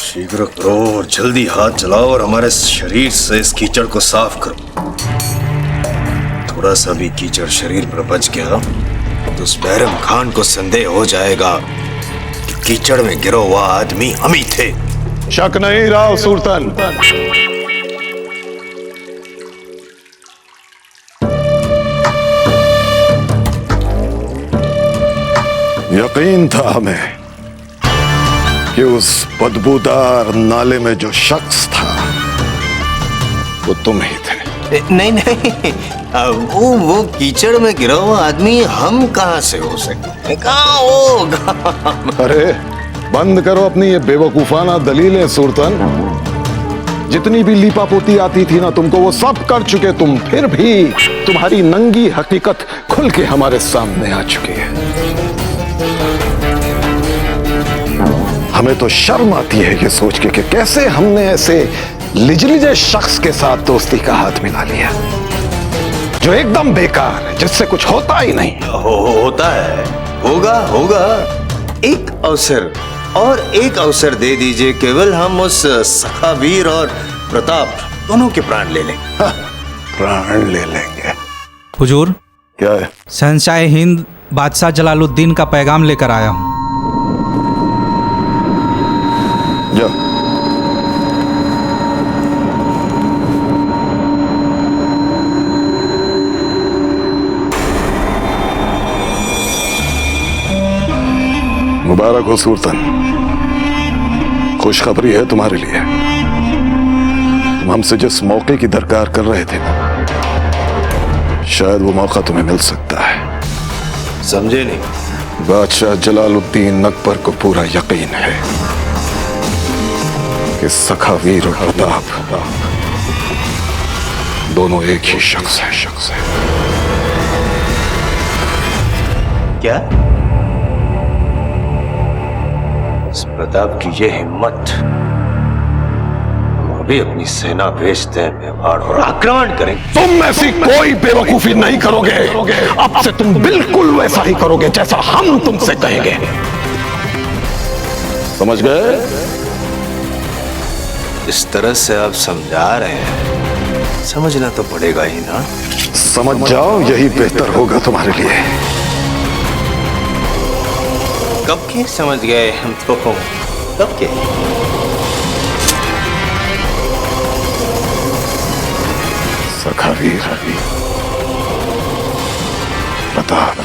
शीघ्र करो और जल्दी हाथ चलाओ और हमारे शरीर से इस कीचड़ को साफ करो। थोड़ा सा भी कीचड़ शरीर पर बच गया तो उस बैरम खान को संदेह हो जाएगा कि कीचड़ में गिरा हुआ आदमी हम ही थे। शक नहीं राव सुल्तान। यकीन था हमें कि उस बदबूदार नाले में जो शख्स था वो तुम ही थे। नहीं नहीं, वो कीचड़ में गिरा हुआ आदमी हम कहां से हो सकते, कहां होगा? अरे बंद करो अपनी ये बेवकूफाना दलीलें सुल्तान। जितनी भी लीपापोती आती थी ना तुमको, वो सब कर चुके तुम, फिर भी तुम्हारी नंगी हकीकत खुल के हमारे सामने आ चुकी है। हमें तो शर्म आती है ये सोच के कि कैसे हमने ऐसे लिजलिजे शख्स के साथ दोस्ती का हाथ मिला लिया जो एकदम बेकार है, जिससे कुछ होता ही नहीं। होता है, होगा। एक अवसर दे दीजिए, केवल हम उस सखावीर और प्रताप दोनों के प्राण ले लेंगे। हाँ, प्राण ले लेंगे। हुजूर, क्या है? शहंशाह हिंद बादशाह जलालुद्दीन का पैगाम लेकर आया हूँ। जा। मुबारक हो सुल्तान, खुशखबरी है तुम्हारे लिए। तुम हमसे जिस मौके की दरकार कर रहे थे ना, शायद वो मौका तुम्हें मिल सकता है। समझे नहीं? बादशाह जलालुद्दीन अकबर को पूरा यकीन है कि सखावीर और प्रताप दोनों एक ही शख्स है। क्या? इस प्रताप की ये हिम्मत, हम अभी अपनी सेना भेजते हैं मेवाड़ और आक्रमण करें। तुम ऐसी कोई बेवकूफी नहीं करोगे। अब से तुम बिल्कुल वैसा ही करोगे जैसा हम तुमसे कहेंगे। समझ गए? इस तरह से आप समझा रहे हैं, समझना तो पड़ेगा ही ना। समझ जाओ, यही बेहतर होगा तुम्हारे लिए। कब के समझ गए हम तो, कब के? सखावीर प्रताप।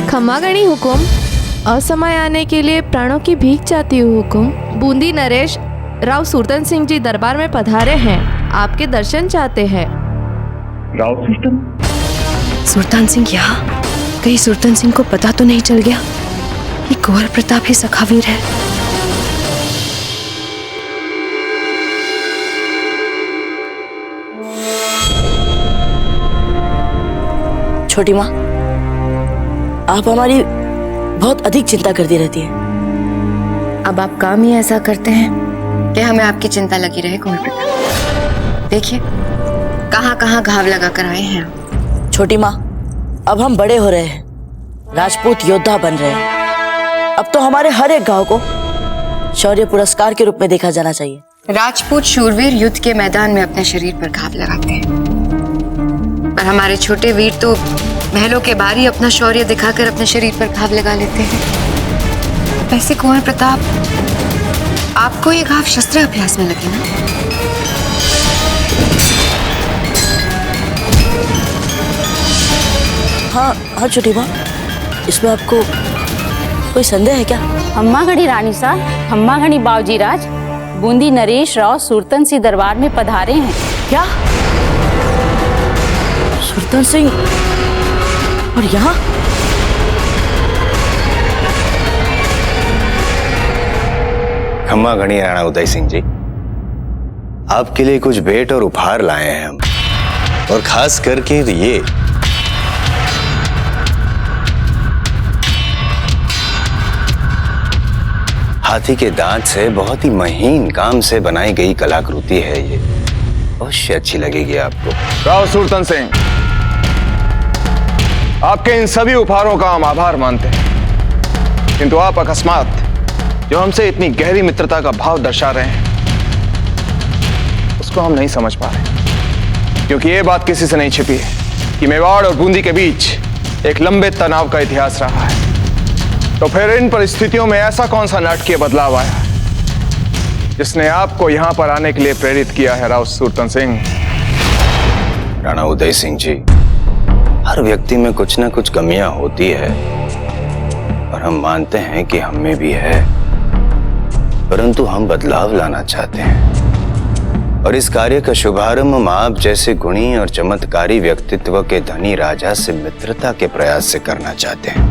खमागणी हुकुम, असमय आने के लिए प्राणों की भीख चाहती हूँ हुकुम। बूंदी नरेश राव सुल्तान सिंह जी दरबार में पधारे हैं, आपके दर्शन चाहते हैं। राव सिस्टम? सुल्तान सिंह यहाँ? कहीं सुल्तान सिंह को पता तो नहीं चल गया कि कुंवर प्रताप ही सखावीर है? छोटी माँ, आप हमारी बहुत अधिक चिंता करती रहती है। अब आप काम ही ऐसा करते हैं कि हमें आपकी चिंता लगी रहे कुंवर प्रताप। देखिए कहाँ कहाँ घाव लगा कर आए हैं आप। छोटी माँ, अब हम बड़े हो रहे हैं राजपूत योद्धा बन रहे हैं। अब तो हमारे हर एक गांव को शौर्य पुरस्कार के रूप में देखा जाना चाहिए। राजपूत शूरवीर युद्ध के मैदान में अपने शरीर पर घाव लगाते हैं, पर हमारे छोटे वीर तो महलों के बाहर ही अपना शौर्य दिखाकर अपने शरीर पर घाव लगा लेते हैं। वैसे कुंवर प्रताप, आपको ये घाव शस्त्र अभ्यास में लगे ना? हाँ छोटी माँ, इसमें आपको कोई संदेह है क्या? हम्मा घड़ी रानी साहब, हम्मा घड़ी बावजी राज, बूंदी नरेश राव सुरतन सिंह दरबार में पधारे हैं। क्या? सुरतन सिंह? और यहाँ? खम्मा घड़ी राणा उदय सिंह जी, आपके लिए कुछ भेंट और उपहार लाए हैं हम, और खास करके ये हाथी के दांत से बहुत ही महीन काम से बनाई गई कलाकृति है। ये अवश्य अच्छी लगेगी आपको। राव सुरतन सिंह, आपके इन सभी उपहारों का हम आभार मानते हैं, किंतु आप अकस्मात जो हमसे इतनी गहरी मित्रता का भाव दर्शा रहे हैं उसको हम नहीं समझ पा रहे, क्योंकि ये बात किसी से नहीं छिपी है कि मेवाड़ और बूंदी के बीच एक लंबे तनाव का इतिहास रहा है। तो फिर इन परिस्थितियों में ऐसा कौन सा नाटकीय बदलाव आया जिसने आपको यहां पर आने के लिए प्रेरित किया है राव सुरतन सिंह? राणा उदय सिंह जी, हर व्यक्ति में कुछ ना कुछ कमियां होती है, और हम मानते हैं कि हम में भी है, परंतु हम बदलाव लाना चाहते हैं, और इस कार्य का शुभारंभ हम आप जैसे गुणी और चमत्कारी व्यक्तित्व के धनी राजा से मित्रता के प्रयास से करना चाहते हैं।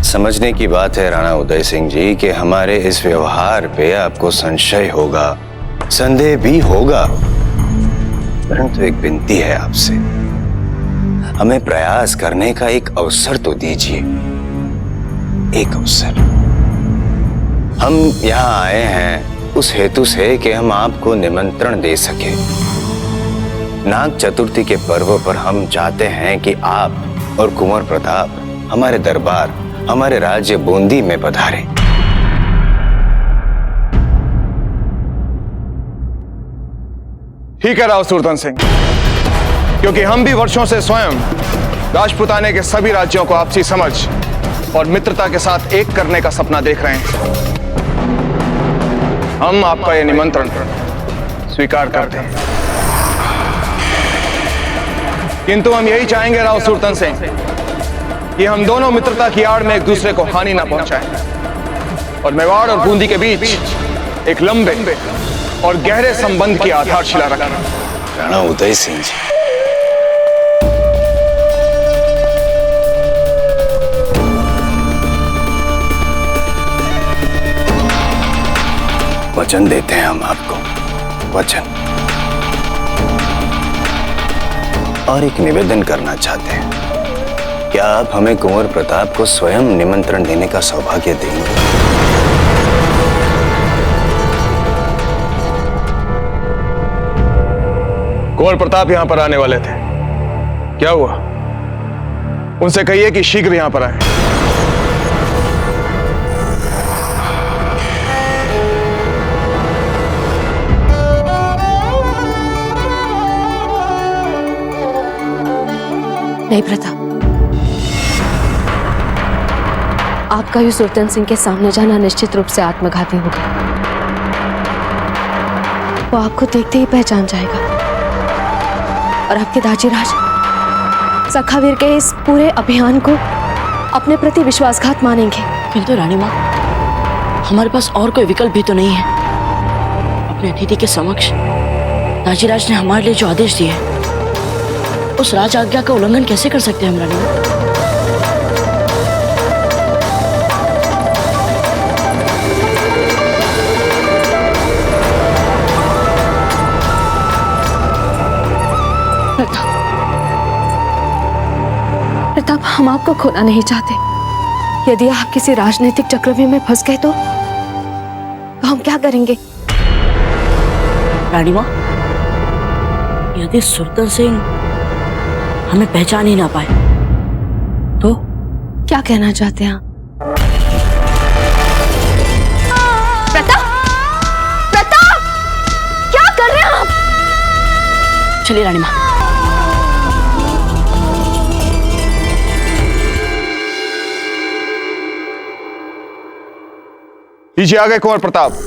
समझने की बात है राणा उदय सिंह जी कि हमारे इस व्यवहार पे आपको संशय होगा, संदेह भी होगा, परंतु एक विनती है आपसे, हमें प्रयास करने का एक अवसर तो दीजिए, एक अवसर। हम यहाँ आए हैं उस हेतु से कि हम आपको निमंत्रण दे सके। नाग चतुर्थी के पर्व पर हम चाहते हैं कि आप और कुंवर प्रताप हमारे दरबार, हमारे राज्य बूंदी में पधारे। ठीक है राव सुरतन सिंह, क्योंकि हम भी वर्षों से स्वयं राजपुताने के सभी राज्यों को आपसी समझ और मित्रता के साथ एक करने का सपना देख रहे हैं। हम आपका यह निमंत्रण स्वीकार करते हैं, किंतु हम यही चाहेंगे राव सुरतन सिंह कि हम दोनों मित्रता की आड़ में एक दूसरे को हानि ना पहुंचाएं, और मेवाड़ और बूंदी के बीच एक लंबे और गहरे संबंध की आधारशिला रखें। राणा उदय सिंह जी, वचन देते हैं हम आपको, वचन, और एक निवेदन करना चाहते हैं। क्या आप हमें कुंवर प्रताप को स्वयं निमंत्रण देने का सौभाग्य देंगे? कुंवर प्रताप यहां पर आने वाले थे, क्या हुआ? उनसे कहिए कि शीघ्र यहां पर आए। नहीं प्रताप, आपका ही सुरतन सिंह के सामने जाना निश्चित रूप से आत्मघाती होगा। वो आपको देखते ही पहचान जाएगा, और आपके दाजीराज सखावीर के इस पूरे अभियान को अपने प्रति विश्वासघात मानेंगे। किंतु रानी माँ, हमारे पास और कोई विकल्प भी तो नहीं है। अपने अतिथि के समक्ष दाजीराज ने हमारे लिए जो आदेश दिए, उस राज आज्ञा का उल्लंघन कैसे कर सकते हैं हम रानी माँ? प्रताप, हम आपको खोना नहीं चाहते। यदि आप किसी राजनीतिक चक्रव्यूह में फंस गए तो हम क्या करेंगे? रानी माँ, यदि सुरतन सिंह हमें पहचान ही ना पाए क्या कहना चाहते हैं आप? प्रताप, प्रताप, क्या कर रहे हैं आप? चलिए रानी माँ। लीजिए, आ गए कुंवर प्रताप।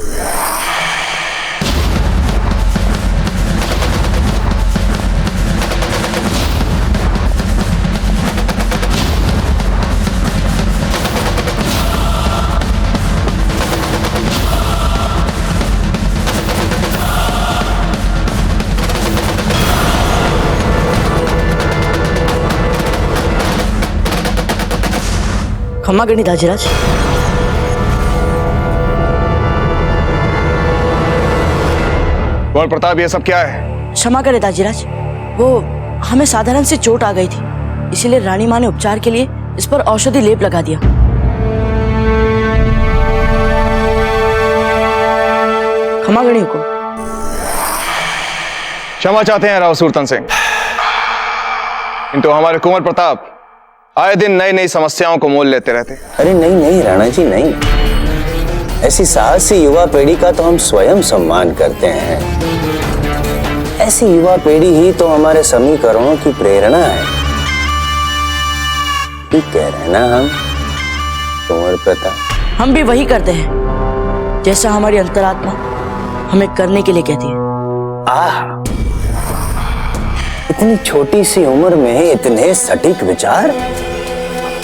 खम्मा गणी दाजीराज। कुंवर प्रताप, ये सब क्या है? क्षमा करें दाजीराज, वो हमें साधारण सी चोट आ गई थी, इसीलिए रानी माँ ने उपचार के लिए इस पर औषधि लेप लगा दिया। क्षमा गणी हुकुम। क्षमा चाहते हैं राव सुरतन सिंह, किंतु हमारे कुंवर प्रताप आए दिन नई नई समस्याओं को मोल लेते रहते। अरे नहीं नहीं राणा जी, नहीं। ऐसी साहसी युवा पीढ़ी का तो हम स्वयं सम्मान करते हैं। ऐसी युवा पीढ़ी ही तो हमारे समीकरणों की प्रेरणा है। ठीक कह रहे हैं ना हम कुंवर प्रताप? हम भी वही करते हैं जैसा हमारी अंतरात्मा हमें करने के लिए कहती है। आह, इतनी छोटी सी उम्र में इतने सटीक विचार,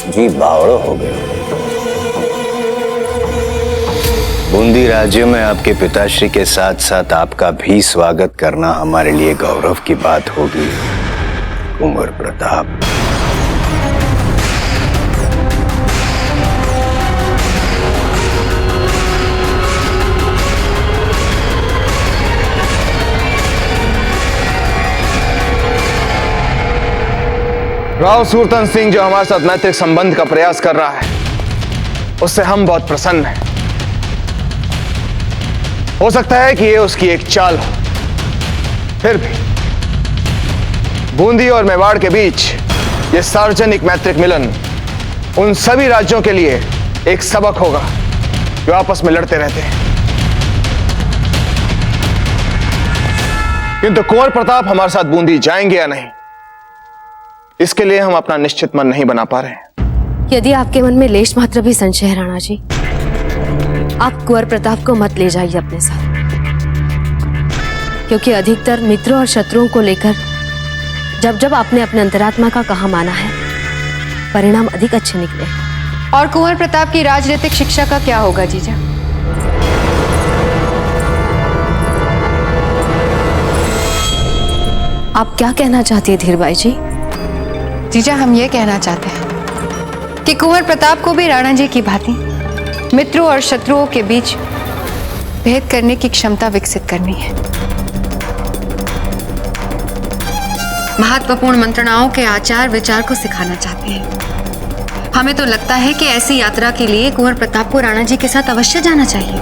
जी बावड़ो हो गए। बूंदी राज्य में आपके पिताश्री के साथ साथ आपका भी स्वागत करना हमारे लिए गौरव की बात होगी कुंवर प्रताप। राव सुरतन सिंह जो हमारे साथ मैत्रिक संबंध का प्रयास कर रहा है, उससे हम बहुत प्रसन्न हैं। हो सकता है कि ये उसकी एक चाल हो, फिर भी बूंदी और मेवाड़ के बीच ये सार्वजनिक मैत्रिक मिलन उन सभी राज्यों के लिए एक सबक होगा जो आपस में लड़ते रहते हैं। किंतु कुंवर प्रताप हमारे साथ बूंदी जाएंगे या नहीं, इसके लिए हम अपना निश्चित मन नहीं बना पा रहे हैं। यदि आपके मन में लेश मात्र भी संशय है राणा जी, आप कुंवर प्रताप को मत ले जाइए अपने साथ, क्योंकि अधिकतर मित्रों और शत्रुओं को लेकर जब जब आपने अपने अंतरात्मा का कहा माना है, परिणाम अधिक अच्छे निकले। और कुंवर प्रताप की राजनीतिक शिक्षा का क्या होगा जीजा? आप क्या कहना चाहती है धीरबाई जी? जीजा, हम ये कहना चाहते हैं कि कुंवर प्रताप को भी राणा जी की भांति मित्रों और शत्रुओं के बीच भेद करने की क्षमता विकसित करनी है। महत्वपूर्ण मंत्रणाओं के आचार विचार को सिखाना चाहते हैं। हमें तो लगता है कि ऐसी यात्रा के लिए कुंवर प्रताप को राणा जी के साथ अवश्य जाना चाहिए।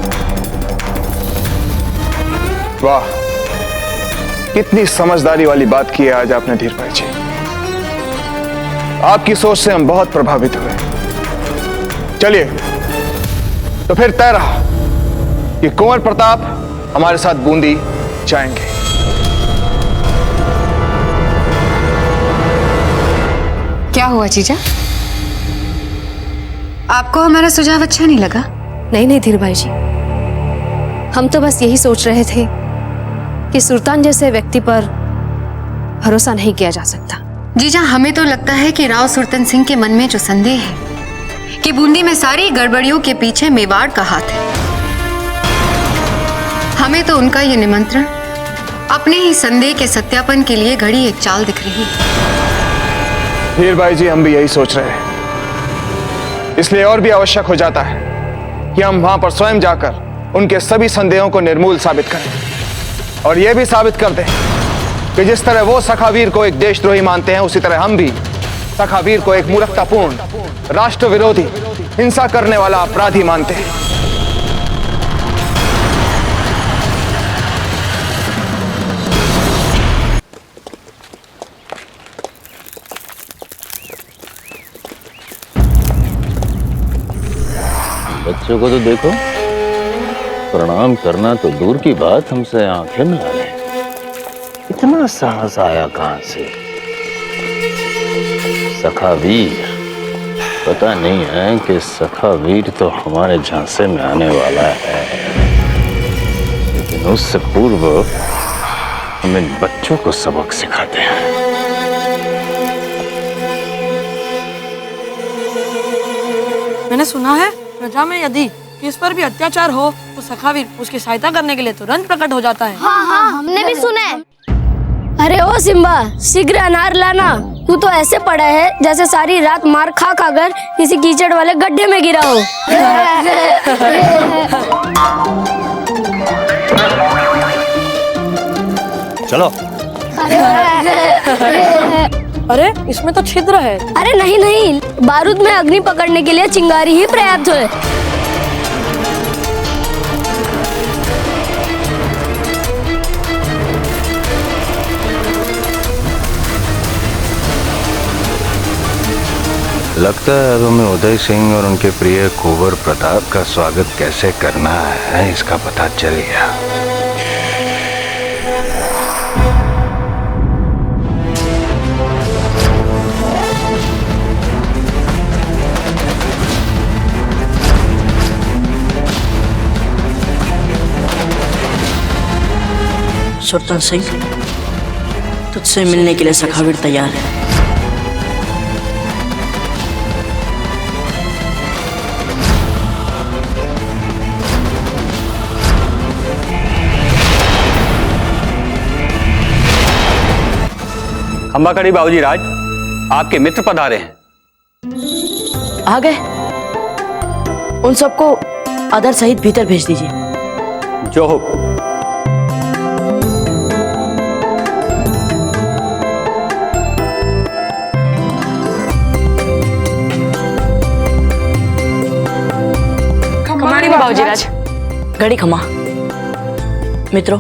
वाह, कितनी समझदारी वाली बात की है आज आपने धीरबाई जी। आपकी सोच से हम बहुत प्रभावित हुए। चलिए तो फिर तय रहा कि कुंवर प्रताप हमारे साथ बूंदी जाएंगे। क्या हुआ जीजा? आपको हमारा सुझाव अच्छा नहीं लगा? नहीं नहीं धीरबाई जी, हम तो बस यही सोच रहे थे कि सुल्तान जैसे व्यक्ति पर भरोसा नहीं किया जा सकता। जीजा, हमें तो लगता है कि राव सुरतन सिंह के मन में जो संदेह है कि बूंदी में सारी गड़बड़ियों के पीछे मेवाड़ का हाथ है, हमें तो उनका ये निमंत्रण अपने ही संदेह के सत्यापन के लिए घड़ी एक चाल दिख रही है। धीरबाई जी, हम भी यही सोच रहे हैं। इसलिए और भी आवश्यक हो जाता है कि हम वहां पर स्वयं जाकर उनके सभी संदेहों को निर्मूल साबित करें और यह भी साबित कर दें कि जिस तरह वो सखावीर को एक देशद्रोही मानते हैं, उसी तरह हम भी सखावीर को एक मूर्खतापूर्ण, राष्ट्र विरोधी, हिंसा करने वाला अपराधी मानते हैं। बच्चों को तो देखो, प्रणाम करना तो दूर की बात हमसे आंखें मिला रहे। इतना साहस आया कहां से? सखा वीर, पता नहीं है कि सखा वीर तो हमारे झांसे में आने वाला है, लेकिन उससे पूर्व हम इन बच्चों को सबक सिखाते हैं। मैंने सुना है प्रजा में यदि किस पर भी अत्याचार हो तो सखावीर उसकी सहायता करने के लिए तुरंत प्रकट हो जाता है। हाँ, हमने भी सुना है। अरे ओ सिम्बा, शीघ्र अनार लाना। तू तो ऐसे पड़ा है जैसे सारी रात मार खा कर किसी कीचड़ वाले गड्ढे में गिरा हो। चलो। अरे इसमें तो छिद्र है। अरे नहीं नहीं, बारूद में अग्नि पकड़ने के लिए चिंगारी ही पर्याप्त है। लगता है अब हमें उदय सिंह और उनके प्रिय कुंवर प्रताप का स्वागत कैसे करना है इसका पता चल गया। सुल्तान सिंह, तुझसे मिलने के लिए सखावीर तैयार है। खंबाकड़ी बाबूजी राज, आपके मित्र पधारे हैं। आ गए? उन सबको आदर सहित भीतर भेज दीजिए। जो हो। बाबूजी राज, घड़ी खमा। मित्रों,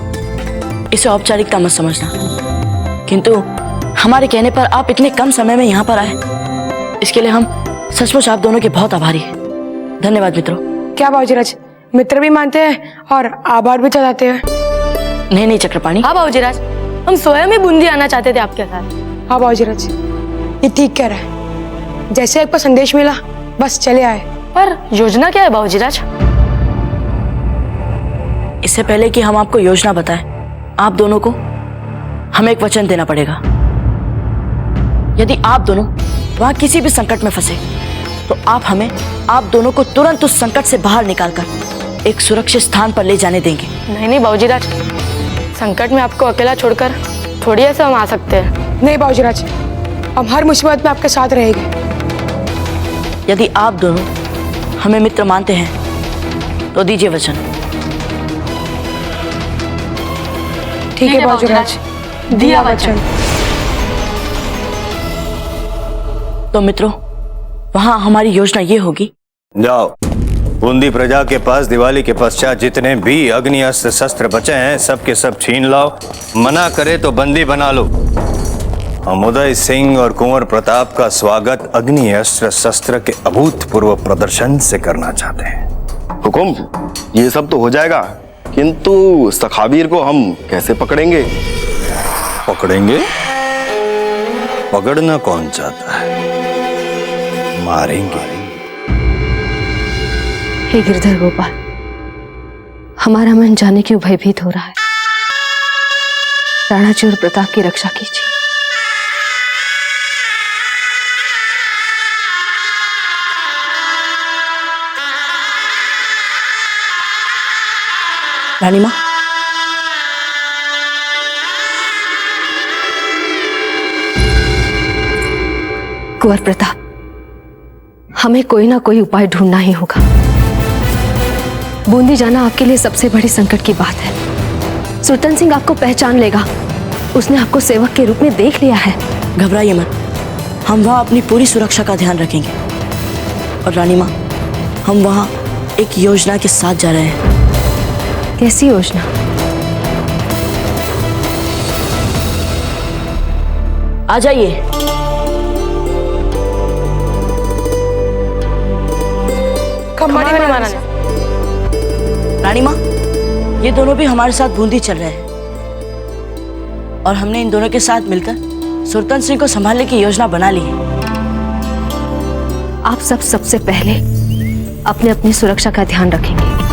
इसे औपचारिकता मत समझना, किंतु हमारे कहने पर आप इतने कम समय में यहाँ पर आए, इसके लिए हम सचमुच आप दोनों के बहुत आभारी हैं। धन्यवाद मित्रों। क्या बाबूजीराज, मित्र भी मानते हैं और आभार भी जताते हैं। नहीं नहीं चक्रपाणी। हाँ बाबूजीराज, हम स्वयं ही बूंदी आना चाहते थे आपके साथ। हाँ बाबूजीराज, ये ठीक कह रहा है। जैसे आपको संदेश मिला बस चले आए। पर योजना क्या है बाबूजीराज? इससे पहले कि हम आपको योजना बताएं, आप दोनों को हमें एक वचन देना पड़ेगा। यदि आप दोनों वहां किसी भी संकट में फंसे तो आप दोनों को तुरंत उस संकट से बाहर निकालकर एक सुरक्षित स्थान पर ले जाने देंगे। नहीं नहीं बाबूजीराज, संकट में आपको अकेला छोड़कर थोड़ी ऐसे हम आ सकते हैं। नहीं बाबूजीराज, हम हर मुसीबत में आपके साथ रहेंगे। यदि आप दोनों हमें मित्र मानते हैं तो दीजिए वचन। ठीक है बाबूजीराज, दिया वचन। तो मित्रों, वहां हमारी योजना ये होगी। जाओ, बूंदी प्रजा के पास दिवाली के पश्चात जितने भी अग्नि अस्त्र शस्त्र बचे हैं सबके सब छीन लाओ। मना करे तो बंदी बना लो। हम उदय सिंह और कुंवर प्रताप का स्वागत अग्नि अस्त्र शस्त्र के अभूतपूर्व प्रदर्शन से करना चाहते हैं। हुकुम, ये सब तो हो जाएगा, किंतु सखावीर को हम कैसे पकड़ेंगे? पकड़ेंगे? पकड़ना कौन चाहता है? मारेंगे। हे गिरधर गोपाल, हमारा मन जाने क्यों भयभीत हो रहा है। राणा जी और प्रताप की रक्षा कीजिए। रानी माँ, कुंवर प्रताप, हमें कोई ना कोई उपाय ढूंढना ही होगा। बूंदी जाना आपके लिए सबसे बड़ी संकट की बात है। सुल्तान सिंह आपको पहचान लेगा, उसने आपको सेवक के रूप में देख लिया है। घबराइए मत, हम वहाँ अपनी पूरी सुरक्षा का ध्यान रखेंगे। और रानी माँ, हम वहाँ एक योजना के साथ जा रहे हैं। कैसी योजना? आ जाइए। खम्मागणी महारानी। रानी माँ, ये दोनों भी हमारे साथ बूंदी चल रहे हैं और हमने इन दोनों के साथ मिलकर सुल्तान सिंह को संभालने की योजना बना ली है। आप सब सबसे पहले अपनी अपनी सुरक्षा का ध्यान रखेंगे।